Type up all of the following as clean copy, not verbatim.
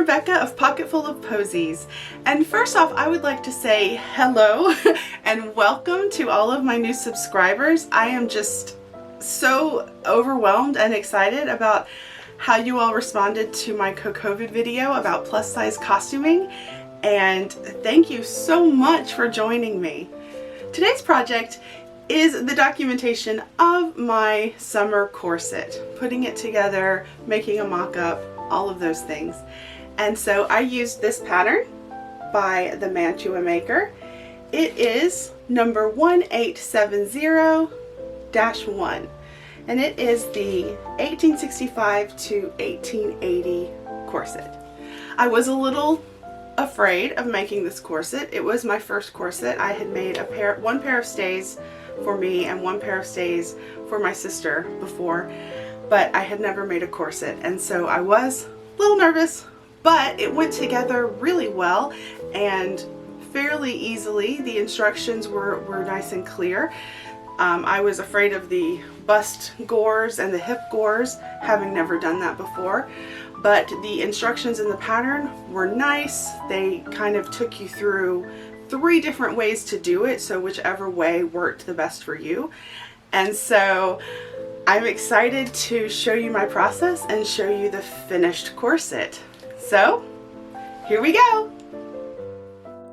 Rebecca of Pocketful of Posies, and first off I would like to say hello and welcome to all of my new subscribers. I am just so overwhelmed and excited about how you all responded to my COVID video about plus size costuming, and thank you so much for joining me. Today's project is the documentation of my summer corset, putting it together, making a mock-up, all of those things. And so I used this pattern by the Mantua-Maker. It is number 1870-1, and it is the 1865 to 1880 corset. I was a little afraid of making this corset. It was my first corset. I had made one pair of stays for me and one pair of stays for my sister before, but I had never made a corset, and so I was a little nervous, but it went together really well and fairly easily. The instructions were nice and clear. I was afraid of the bust gores and the hip gores, having never done that before, but the instructions in the pattern were nice. They kind of took you through 3 different ways to do it, so whichever way worked the best for you. And so I'm excited to show you my process and show you the finished corset. So here we go.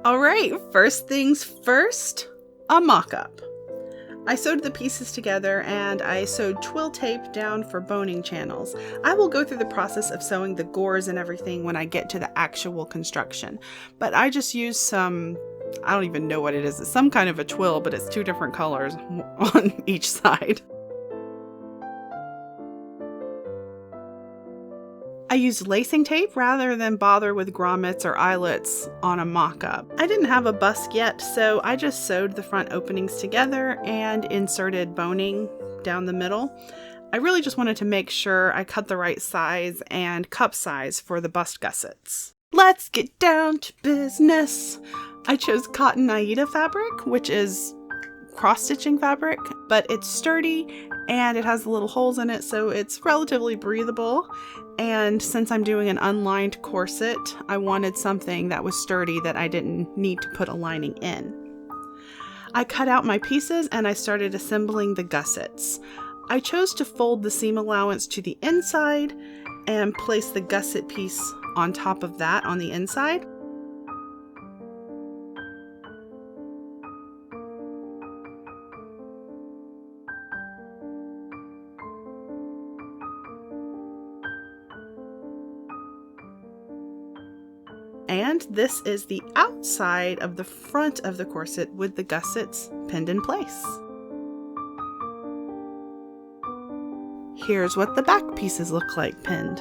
All right, first things first, a mock-up. I sewed the pieces together and I sewed twill tape down for boning channels. I will go through the process of sewing the gores and everything when I get to the actual construction, but I just used some, I don't even know what it is. It's some kind of a twill, but it's 2 different colors on each side. I used lacing tape rather than bother with grommets or eyelets on a mock-up. I didn't have a busk yet, so I just sewed the front openings together and inserted boning down the middle. I really just wanted to make sure I cut the right size and cup size for the bust gussets. Let's get down to business. I chose cotton Aida fabric, which is cross-stitching fabric, but it's sturdy and it has little holes in it, so it's relatively breathable. And since I'm doing an unlined corset, I wanted something that was sturdy that I didn't need to put a lining in. I cut out my pieces and I started assembling the gussets. I chose to fold the seam allowance to the inside and place the gusset piece on top of that on the inside. And this is the outside of the front of the corset with the gussets pinned in place. Here's what the back pieces look like pinned.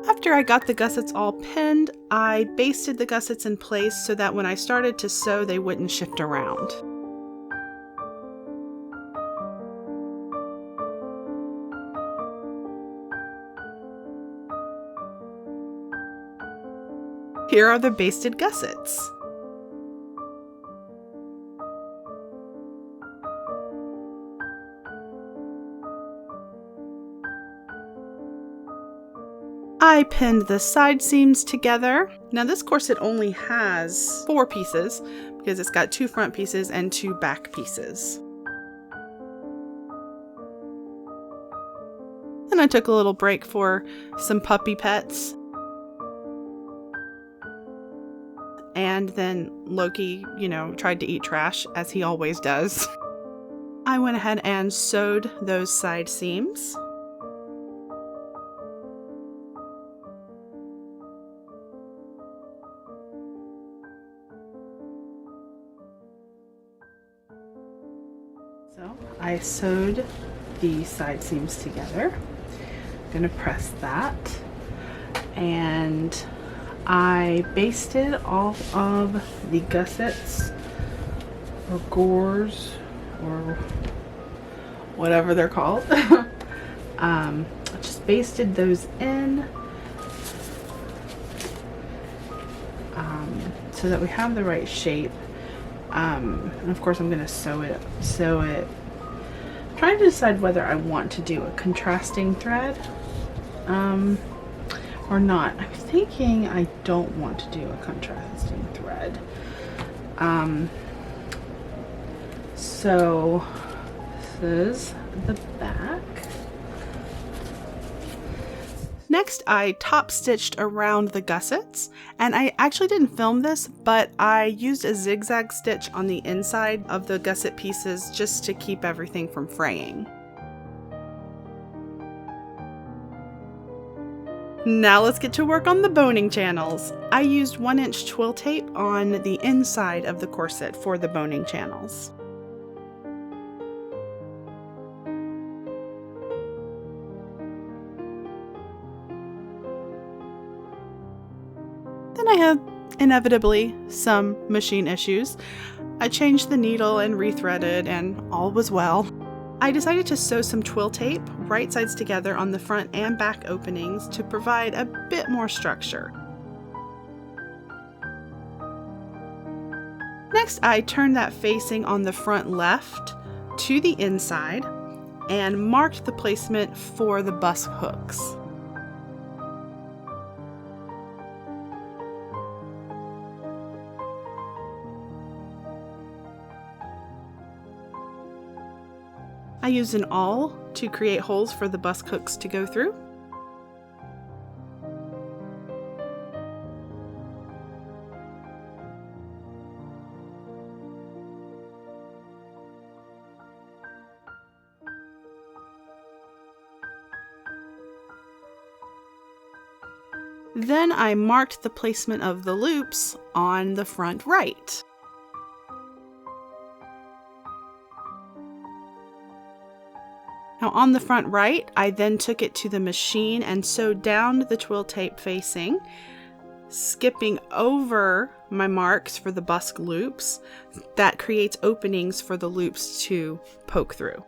After I got the gussets all pinned, I basted the gussets in place so that when I started to sew, they wouldn't shift around. Here are the basted gussets. I pinned the side seams together. Now this corset only has 4 pieces because it's got 2 front pieces and 2 back pieces. Then I took a little break for some puppy pets. And then Loki, tried to eat trash, as he always does. I went ahead and sewed those side seams. So I sewed the side seams together. I'm going to press that. And I basted all of the gussets or gores or whatever they're called. I just basted those in so that we have the right shape. And of course I'm going to sew it. I'm trying to decide whether I want to do a contrasting thread or not. I'm thinking I don't want to do a contrasting thread. So this is the back. Next, I top stitched around the gussets, and I actually didn't film this, but I used a zigzag stitch on the inside of the gusset pieces just to keep everything from fraying. Now let's get to work on the boning channels. I used 1-inch twill tape on the inside of the corset for the boning channels. Then I had, inevitably, some machine issues. I changed the needle and rethreaded, and all was well. I decided to sew some twill tape right sides together on the front and back openings to provide a bit more structure. Next, I turned that facing on the front left to the inside and marked the placement for the busk hooks. I used an awl to create holes for the busk hooks to go through. Then I marked the placement of the loops on the front right. Now on the front right, I then took it to the machine and sewed down the twill tape facing, skipping over my marks for the busk loops. That creates openings for the loops to poke through.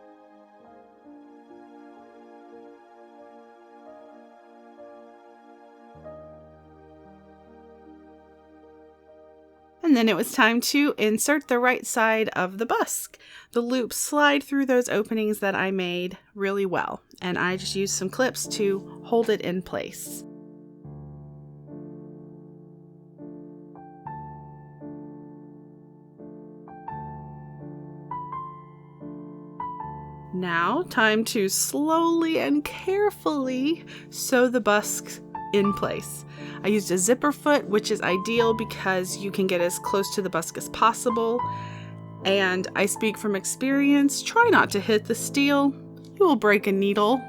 And then it was time to insert the right side of the busk. The loops slide through those openings that I made really well, and I just used some clips to hold it in place. Now, time to slowly and carefully sew the busk in place. I used a zipper foot, which is ideal because you can get as close to the busk as possible. And I speak from experience, try not to hit the steel. You will break a needle,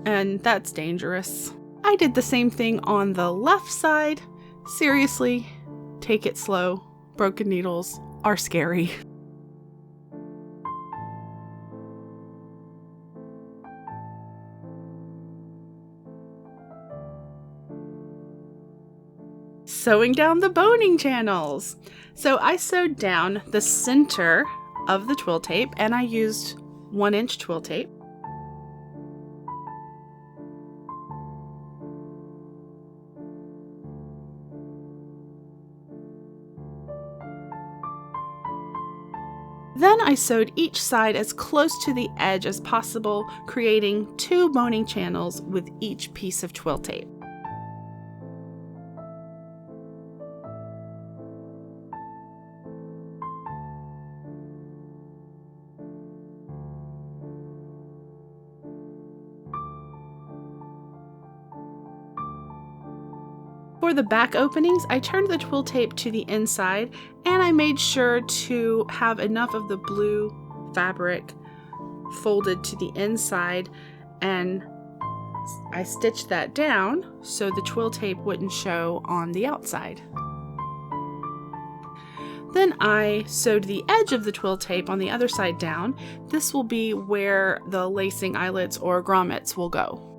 and that's dangerous. I did the same thing on the left side. Seriously, take it slow. Broken needles are scary. Sewing down the boning channels. So I sewed down the center of the twill tape, and I used 1-inch twill tape. Then I sewed each side as close to the edge as possible, creating 2 boning channels with each piece of twill tape. For the back openings, I turned the twill tape to the inside, and I made sure to have enough of the blue fabric folded to the inside, and I stitched that down so the twill tape wouldn't show on the outside. Then I sewed the edge of the twill tape on the other side down. This will be where the lacing eyelets or grommets will go.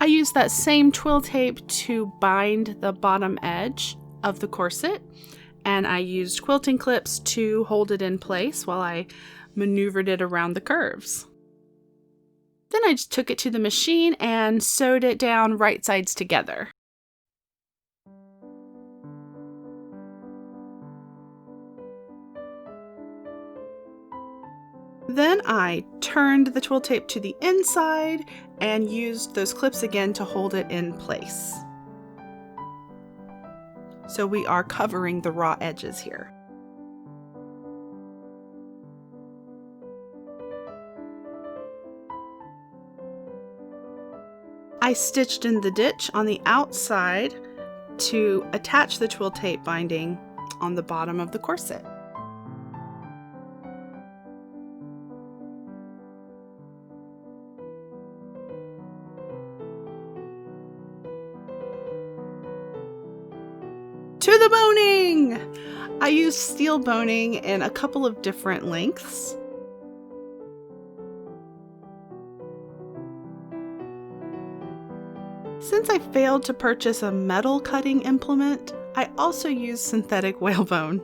I used that same twill tape to bind the bottom edge of the corset, and I used quilting clips to hold it in place while I maneuvered it around the curves. Then I just took it to the machine and sewed it down right sides together. Then I turned the twill tape to the inside and used those clips again to hold it in place. So we are covering the raw edges here. I stitched in the ditch on the outside to attach the twill tape binding on the bottom of the corset. To the boning! I used steel boning in a couple of different lengths. Since I failed to purchase a metal cutting implement, I also used synthetic whalebone.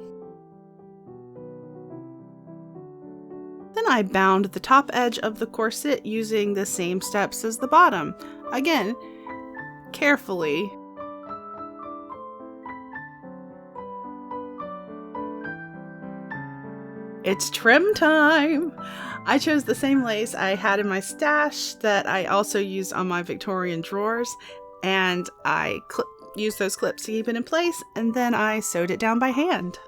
Then I bound the top edge of the corset using the same steps as the bottom. Again, carefully. It's trim time! I chose the same lace I had in my stash that I also used on my Victorian drawers, and I used those clips to keep it in place, and then I sewed it down by hand.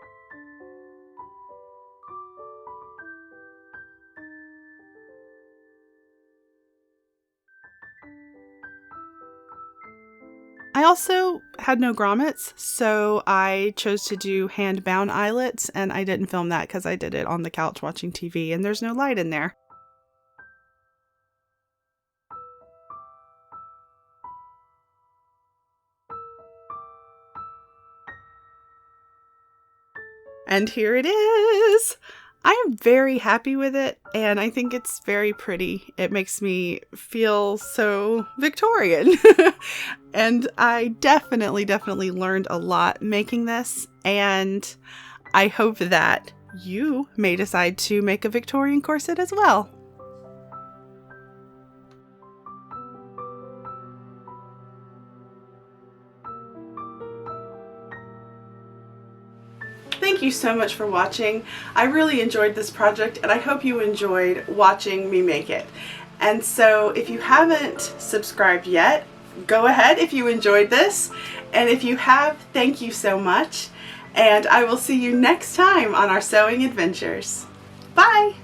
I also had no grommets, so I chose to do hand-bound eyelets, and I didn't film that because I did it on the couch watching TV, and there's no light in there. And here it is! I am very happy with it, and I think it's very pretty. It makes me feel so Victorian. And I definitely learned a lot making this, and I hope that you may decide to make a Victorian corset as well. Thank you so much for watching. I really enjoyed this project, and I hope you enjoyed watching me make it. And so if you haven't subscribed yet, go ahead if you enjoyed this. And if you have, thank you so much. And I will see you next time on our sewing adventures. Bye!